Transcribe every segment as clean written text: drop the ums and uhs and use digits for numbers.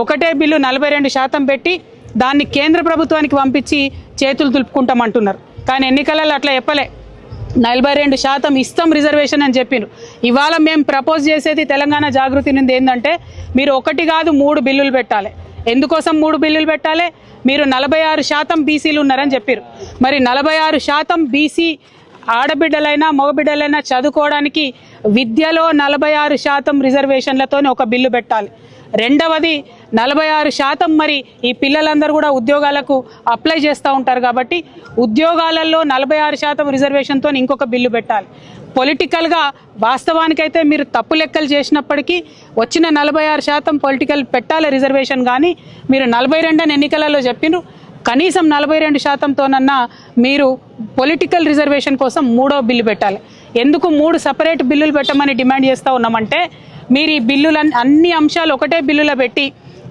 ఒకటే బిల్లు 42% పెట్టి దాన్ని కేంద్ర ప్రభుత్వానికి పంపించి చేతులు దులుపుకుంటామంటున్నారు. కానీ ఎన్నికలలో అట్లా చెప్పలే. 42% ఇస్తాం రిజర్వేషన్ అని చెప్పారు. ఇవాళ మేము ప్రపోజ్ చేసేది తెలంగాణ జాగృతి నుండి ఏంటంటే మీరు ఒకటి కాదు 3 బిల్లులు పెట్టాలి. ఎందుకోసం 3 బిల్లులు పెట్టాలి? మీరు 46% బీసీలు ఉన్నారని చెప్పారు. మరి 46% బీసీ ఆడబిడ్డలైనా మగబిడ్డలైనా చదువుకోవడానికి విద్యలో 46% రిజర్వేషన్లతో ఒక బిల్లు పెట్టాలి. రెండవది 46% మరి ఈ పిల్లలందరూ కూడా ఉద్యోగాలకు అప్లై చేస్తూ ఉంటారు కాబట్టి ఉద్యోగాలలో 46% రిజర్వేషన్తో ఇంకొక బిల్లు పెట్టాలి. పొలిటికల్గా వాస్తవానికైతే మీరు తప్పు లెక్కలు చేసినప్పటికీ వచ్చిన 46% పొలిటికల్ పెట్టాలి రిజర్వేషన్. కానీ మీరు 42 అని ఎన్నికలలో చెప్పినారు. కనీసం 42%తోనన్నా మీరు పొలిటికల్ రిజర్వేషన్ కోసం 3వ బిల్లు పెట్టాలి. ఎందుకు 3 సపరేట్ బిల్లులు పెట్టమని డిమాండ్ చేస్తూ ఉన్నామంటే మీరు ఈ బిల్లులన్నీ అన్ని అంశాలు ఒకటే బిల్లులో పెట్టి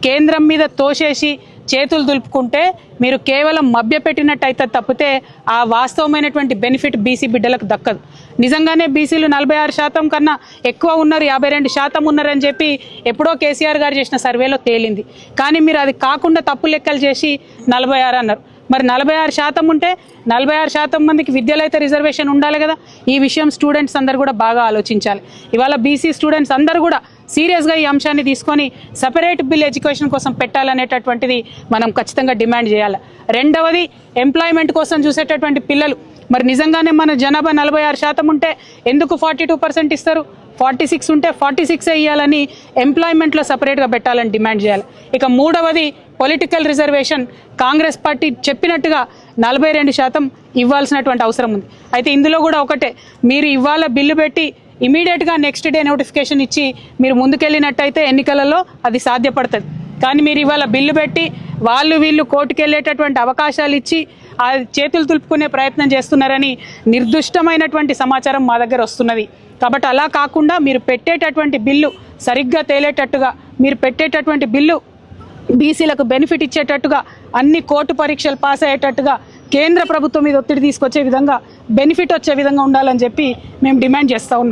కేంద్రం మీద తోసేసి చేతులు దులుపుకుంటే మీరు కేవలం మభ్యపెట్టినట్టయితే తప్పితే ఆ వాస్తవమైనటువంటి బెనిఫిట్ బీసీ బిడ్డలకు దక్కదు. నిజంగానే బీసీలు 46% కన్నా ఎక్కువ ఉన్నారు, 52% ఉన్నారని చెప్పి ఎప్పుడో కేసీఆర్ గారు చేసిన సర్వేలో తేలింది. కానీ మీరు అది కాకుండా తప్పు లెక్కలు చేసి 46 అన్నారు. మరి 46% ఉంటే 46% మందికి విద్యలో అయితే రిజర్వేషన్ ఉండాలి కదా. ఈ విషయం స్టూడెంట్స్ అందరూ కూడా బాగా ఆలోచించాలి. ఇవాళ బీసీ స్టూడెంట్స్ అందరూ కూడా సీరియస్గా ఈ అంశాన్ని తీసుకొని సపరేట్ బిల్ ఎడ్యుకేషన్ కోసం పెట్టాలనేటటువంటిది మనం ఖచ్చితంగా డిమాండ్ చేయాలి. రెండవది ఎంప్లాయ్మెంట్ కోసం చూసేటటువంటి పిల్లలు మరి నిజంగానే మన జనాభా 46% ఉంటే ఎందుకు 42% ఇస్తారు? 46 ఉంటే 46 ఇవ్వాలని ఎంప్లాయ్మెంట్లో సపరేట్గా పెట్టాలని డిమాండ్ చేయాలి. ఇక మూడవది పొలిటికల్ రిజర్వేషన్ కాంగ్రెస్ పార్టీ చెప్పినట్టుగా 42% ఇవ్వాల్సినటువంటి అవసరం ఉంది. అయితే ఇందులో కూడా ఒకటే, మీరు ఇవాళ బిల్లు పెట్టి ఇమీడియట్గా నెక్స్ట్ డే నోటిఫికేషన్ ఇచ్చి మీరు ముందుకెళ్ళినట్టయితే ఎన్నికలలో అది సాధ్యపడుతుంది. కానీ మీరు ఇవాళ బిల్లు పెట్టి వీళ్ళు కోర్టుకు వెళ్ళేటటువంటి అవకాశాలు ఇచ్చి ఆ చేతులు తులుపుకునే ప్రయత్నం చేస్తున్నారని నిర్దుష్టమైనటువంటి సమాచారం మా దగ్గర వస్తున్నది. కాబట్టి అలా కాకుండా మీరు పెట్టేటటువంటి బిల్లు సరిగ్గా తేలేటట్టుగా, మీరు పెట్టేటటువంటి బిల్లు బీసీలకు బెనిఫిట్ ఇచ్చేటట్టుగా, అన్ని కోర్టు పరీక్షలు పాస్ అయ్యేటట్టుగా, కేంద్ర ప్రభుత్వం మీద ఒత్తిడి తీసుకొచ్చే విధంగా, బెనిఫిట్ వచ్చే విధంగా ఉండాలని చెప్పి మేము డిమాండ్ చేస్తూ ఉన్నాం.